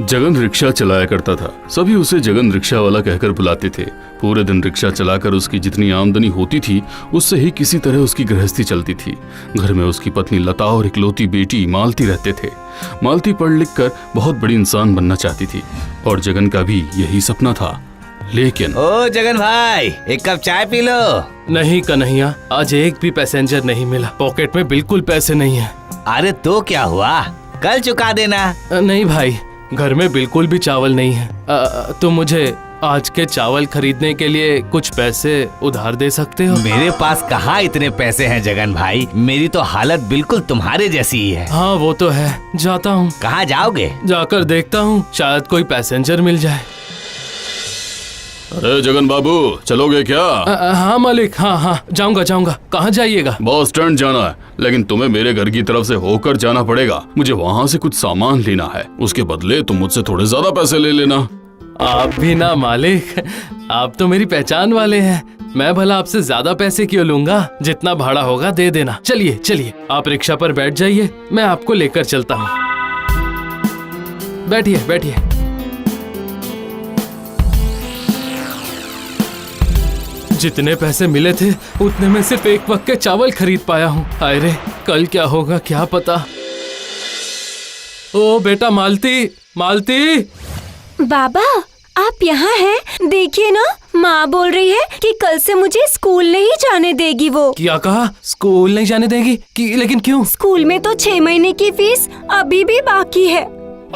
Jagan rickshaw चलाया करता था। सभी उसे जगन रिक्शा वाला कहकर बुलाते थे। पूरे दिन रिक्शा चलाकर उसकी जितनी आमदनी होती थी उससे ही किसी तरह उसकी गृहस्थी चलती थी। घर में उसकी पत्नी लता और इकलौती बेटी मालती रहते थे। मालती पढ़ लिख कर बहुत बड़ी इंसान बनना चाहती थी और जगन का भी यही सपना था। लेकिन ओ जगन भाई, एक कप चाय पी लो। नहीं कन्हैया, आज एक भी पैसेंजर नहीं मिला। पॉकेट में बिल्कुल पैसे नहीं है। अरे तो क्या हुआ, कल चुका देना। नहीं भाई, घर में बिल्कुल भी चावल नहीं है। तुम मुझे आज के चावल खरीदने के लिए कुछ पैसे उधार दे सकते हो? मेरे पास कहाँ इतने पैसे हैं जगन भाई, मेरी तो हालत बिल्कुल तुम्हारे जैसी ही है। हाँ वो तो है, जाता हूँ। कहाँ जाओगे? जाकर देखता हूँ, शायद कोई पैसेंजर मिल जाए। अरे जगन बाबू, चलोगे क्या? हाँ मालिक, हाँ जाऊंगा। कहाँ जाइएगा? बस स्टैंड जाना है, लेकिन तुम्हें मेरे घर की तरफ से होकर जाना पड़ेगा। मुझे वहाँ से कुछ सामान लेना है, उसके बदले तुम मुझसे थोड़े ज्यादा पैसे ले लेना। आप भी ना मालिक, आप तो मेरी पहचान वाले हैं। मैं भला आपसे ज्यादा पैसे क्यों लूंगा? जितना भाड़ा होगा दे देना। चलिए आप रिक्शा पर बैठ जाइए, मैं आपको लेकर चलता हूँ। बैठिए। जितने पैसे मिले थे उतने में सिर्फ एक वक्त के चावल खरीद पाया हूँ। हाय रे, कल क्या होगा क्या पता। ओ बेटा मालती। बाबा, आप यहाँ हैं? देखिए ना, माँ बोल रही है कि कल से मुझे स्कूल नहीं जाने देगी वो। क्या कहा? स्कूल नहीं जाने देगी? लेकिन क्यों? स्कूल में तो 6 महीने की फीस अभी भी बाकी है,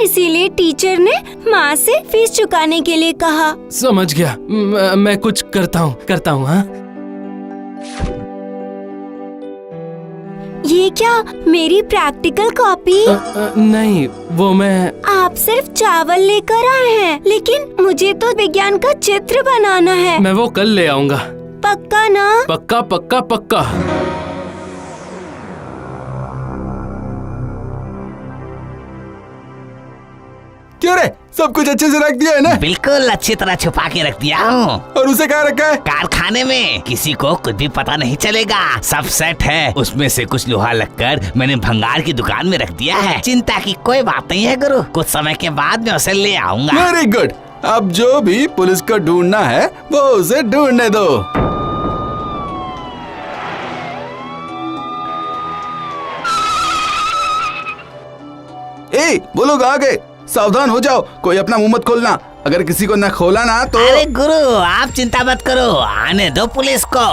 इसीलिए टीचर ने माँ से फीस चुकाने के लिए कहा। समझ गया, मैं कुछ करता हूँ। हाँ, ये क्या, मेरी प्रैक्टिकल कॉपी? नहीं, वो मैं। आप सिर्फ चावल लेकर आए हैं, लेकिन मुझे तो विज्ञान का चित्र बनाना है। मैं वो कल ले आऊंगा। पक्का ना? पक्का। क्यों रे, सब कुछ अच्छे से रख दिया है ना? बिल्कुल अच्छी तरह छुपा के रख दिया हूँ। और उसे कहाँ रखा है? कारखाने में, किसी को कुछ भी पता नहीं चलेगा। सब सेट है, उसमें से कुछ लोहा लगकर मैंने भंगार की दुकान में रख दिया है। चिंता की कोई बात नहीं है गुरु, कुछ समय के बाद मैं उसे ले आऊंगा। Very good. अब जो भी पुलिस को ढूंढना है वो उसे ढूंढने दो। वो लोग आ गए, सावधान हो जाओ, कोई अपना मुंह मत खोलना। अगर किसी को न खोला ना तो। अरे गुरु, आप चिंता मत करो, आने दो पुलिस को।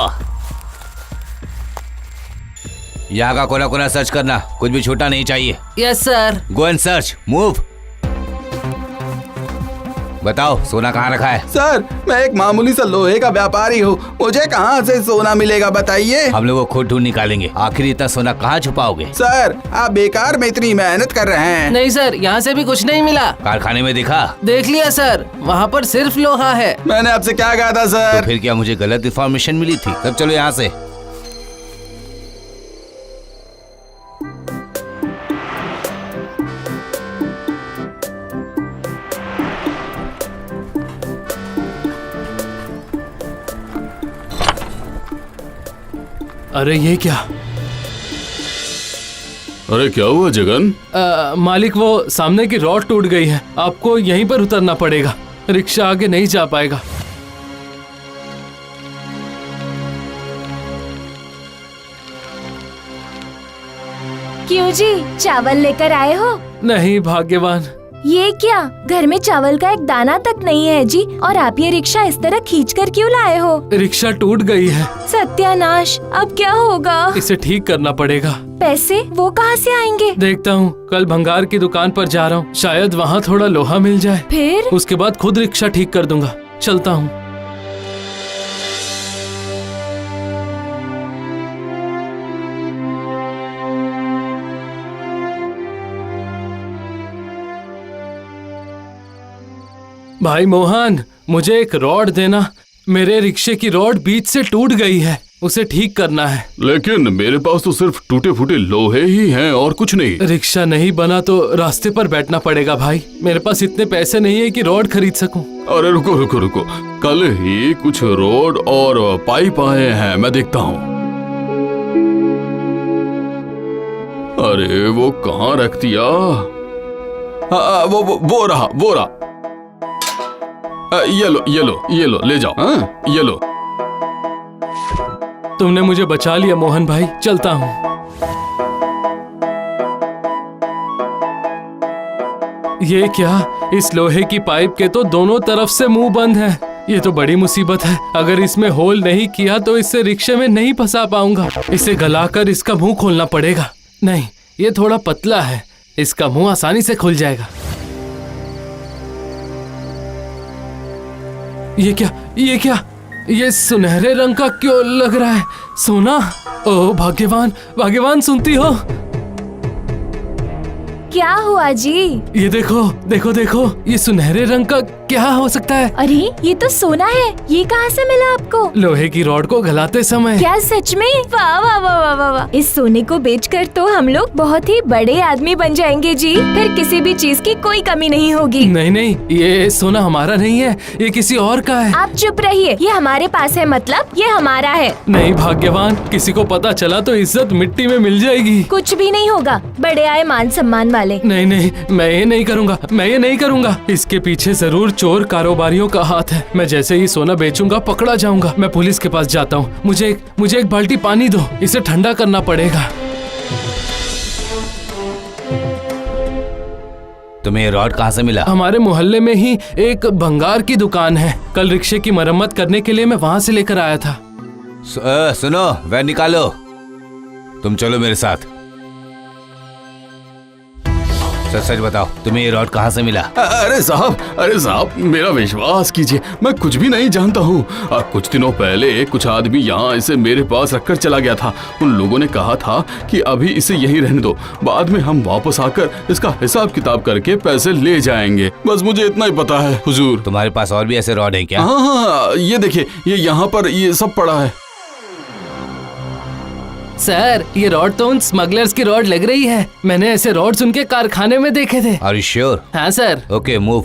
यहाँ का कोना कोना सर्च करना, कुछ भी छूटा नहीं चाहिए। Yes sir. Go and search, move. बताओ, सोना कहाँ रखा है? सर, मैं एक मामूली सा लोहे का व्यापारी हूँ, मुझे कहाँ से सोना मिलेगा बताइए? हम लोग खुद ढूंढ निकालेंगे। आखिर इतना सोना कहाँ छुपाओगे? सर, आप बेकार में इतनी मेहनत कर रहे हैं। नहीं सर, यहाँ से भी कुछ नहीं मिला। कारखाने में देखा? देख लिया सर, वहाँ पर सिर्फ लोहा है। मैंने आपसे क्या कहा था सर? तो फिर क्या मुझे गलत इन्फॉर्मेशन मिली थी? तब चलो यहाँ से। अरे ये क्या? अरे क्या हुआ जगन? मालिक, वो सामने की रॉड टूट गई है, आपको यहीं पर उतरना पड़ेगा, रिक्शा आगे नहीं जा पाएगा। क्यों जी, चावल लेकर आए हो? नहीं भाग्यवान। ये क्या, घर में चावल का एक दाना तक नहीं है जी, और आप ये रिक्शा इस तरह खींचकर क्यों लाए हो? रिक्शा टूट गई है। सत्यानाश, अब क्या होगा? इसे ठीक करना पड़ेगा। पैसे वो कहाँ से आएंगे? देखता हूँ, कल भंगार की दुकान पर जा रहा हूँ, शायद वहाँ थोड़ा लोहा मिल जाए। फिर उसके बाद खुद रिक्शा ठीक कर दूंगा। चलता हूँ। भाई मोहन, मुझे एक रॉड देना। मेरे रिक्शे की रॉड बीच से टूट गई है, उसे ठीक करना है। लेकिन मेरे पास तो सिर्फ टूटे फूटे लोहे ही हैं और कुछ नहीं। रिक्शा नहीं बना तो रास्ते पर बैठना पड़ेगा भाई। मेरे पास इतने पैसे नहीं है कि रॉड खरीद सकूं। अरे रुको, कल ही कुछ रोड और पाइप आए हैं, मैं देखता हूँ। अरे वो कहाँ रख दिया? वो रहा। ये लो ले जाओ। हाँ, ये लो। तुमने मुझे बचा लिया मोहन भाई, चलता हूँ। ये क्या, इस लोहे की पाइप के तो दोनों तरफ से मुंह बंद है। ये तो बड़ी मुसीबत है। अगर इसमें होल नहीं किया तो इससे रिक्शे में नहीं फंसा पाऊंगा। इसे गलाकर इसका मुंह खोलना पड़ेगा। नहीं, ये थोड़ा पतला है, इसका मुंह आसानी से खुल जाएगा। ये क्या, ये सुनहरे रंग का क्यों लग रहा है? सोना? ओ भाग्यवान, सुनती हो? क्या हुआ जी? ये देखो, ये सुनहरे रंग का क्या हो सकता है? अरे ये तो सोना है। ये कहाँ से मिला आपको? लोहे की रॉड को गलाते समय। क्या सच में? वाह वाह वाह वाह वाह वाह। इस सोने को बेचकर तो हम लोग बहुत ही बड़े आदमी बन जाएंगे जी। फिर किसी भी चीज की कोई कमी नहीं होगी। नहीं, ये सोना हमारा नहीं है, ये किसी और का है। आप चुप रहिए। ये हमारे पास है, मतलब ये हमारा है। नहीं भाग्यवान, किसी को पता चला तो इज्जत मिट्टी में मिल जाएगी। कुछ भी नहीं होगा, बड़े आए मान सम्मान वाले। नहीं, मैं ये नहीं करूँगा। इसके पीछे जरूर चोर कारोबारियों का हाथ है। मैं जैसे ही सोना बेचूंगा पकड़ा जाऊंगा। मैं पुलिस के पास जाता हूँ। मुझे एक बाल्टी पानी दो, इसे ठंडा करना पड़ेगा। तुम्हें ये रॉड कहाँ से मिला? हमारे मोहल्ले में ही एक भंगार की दुकान है। कल रिक्शे की मरम्मत करने के लिए मैं वहाँ से लेकर आया था। सुनो, वह निकालो। तुम चलो मेरे साथ। सच बताओ, तुम्हें ये रॉड कहाँ से मिला? अरे साहब, मेरा विश्वास कीजिए, मैं कुछ भी नहीं जानता हूँ। कुछ दिनों पहले कुछ आदमी यहाँ इसे मेरे पास रखकर चला गया था। उन लोगों ने कहा था कि अभी इसे यहीं रहने दो, बाद में हम वापस आकर इसका हिसाब किताब करके पैसे ले जाएंगे। बस मुझे इतना ही पता है हुजूर। तुम्हारे पास और भी ऐसे रॉड हैं क्या? हाँ, ये देखिए, ये यहाँ पर ये सब पड़ा है। सर, ये रॉड तो उन स्मगलर्स की रॉड लग रही है। मैंने ऐसे रॉड्स उनके कारखाने में देखे थे। Are you sure? हाँ सर। Okay, move.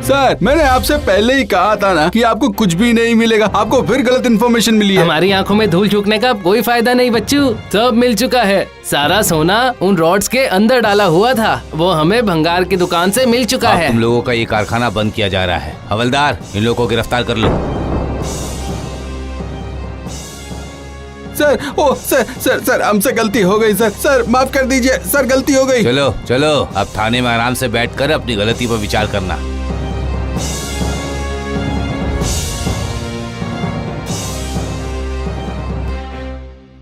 सर, मैंने आपसे पहले ही कहा था ना कि आपको कुछ भी नहीं मिलेगा। आपको फिर गलत इन्फॉर्मेशन मिली है। हमारी आंखों में धूल झोंकने का कोई फायदा नहीं बच्चू, सब मिल चुका है। सारा सोना उन रॉड्स के अंदर डाला हुआ था, वो हमें भंगार की दुकान से मिल चुका है। तुम लोगों का ये कारखाना बंद किया जा रहा है। हवलदार, इन लोगों को गिरफ्तार कर लो। सर, हमसे गलती हो गई सर, माफ कर दीजिए सर, गलती हो गई। चलो, अब थाने में आराम से बैठकर अपनी गलती पर विचार करना।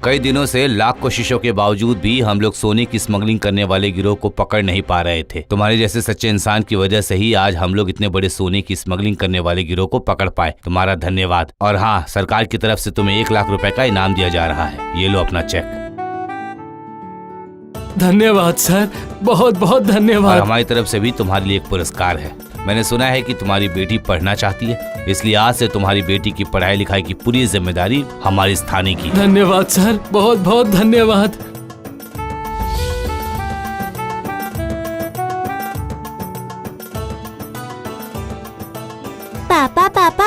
कई दिनों से लाख कोशिशों के बावजूद भी हम लोग सोने की स्मगलिंग करने वाले गिरोह को पकड़ नहीं पा रहे थे। तुम्हारे जैसे सच्चे इंसान की वजह से ही आज हम लोग इतने बड़े सोने की स्मगलिंग करने वाले गिरोह को पकड़ पाए। तुम्हारा धन्यवाद। और हाँ, सरकार की तरफ से तुम्हें 1 लाख रुपए का इनाम दिया जा रहा है। ये लो अपना चेक। धन्यवाद सर, बहुत बहुत और धन्यवाद। हमारी तरफ से भी तुम्हारे लिए एक पुरस्कार है। मैंने सुना है कि तुम्हारी बेटी पढ़ना चाहती है, इसलिए आज से तुम्हारी बेटी की पढ़ाई लिखाई की पूरी जिम्मेदारी हमारे इस थाने की। धन्यवाद सर, बहुत बहुत धन्यवाद।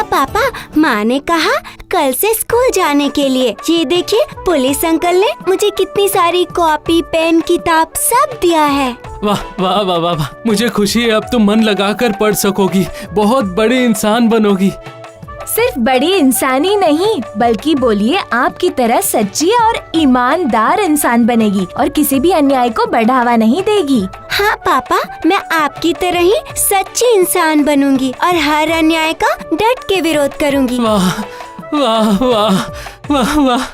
पापा, माँ ने कहा कल से स्कूल जाने के लिए। ये देखिए, पुलिस अंकल ने मुझे कितनी सारी कॉपी, पेन, किताब सब दिया है। वाह वाह वाह वाह वाह, मुझे खुशी है अब तुम मन लगाकर पढ़ सकोगी, बहुत बड़ी इंसान बनोगी। सिर्फ बड़ी इंसान ही नहीं, बल्कि बोलिए आपकी तरह सच्ची और ईमानदार इंसान बनेगी और किसी भी अन्याय को बढ़ावा नहीं देगी। हाँ पापा, मैं आपकी तरह ही सच्ची इंसान बनूंगी और हर अन्याय का डट के विरोध करूंगी। वाह वाह वाह वाह वाह।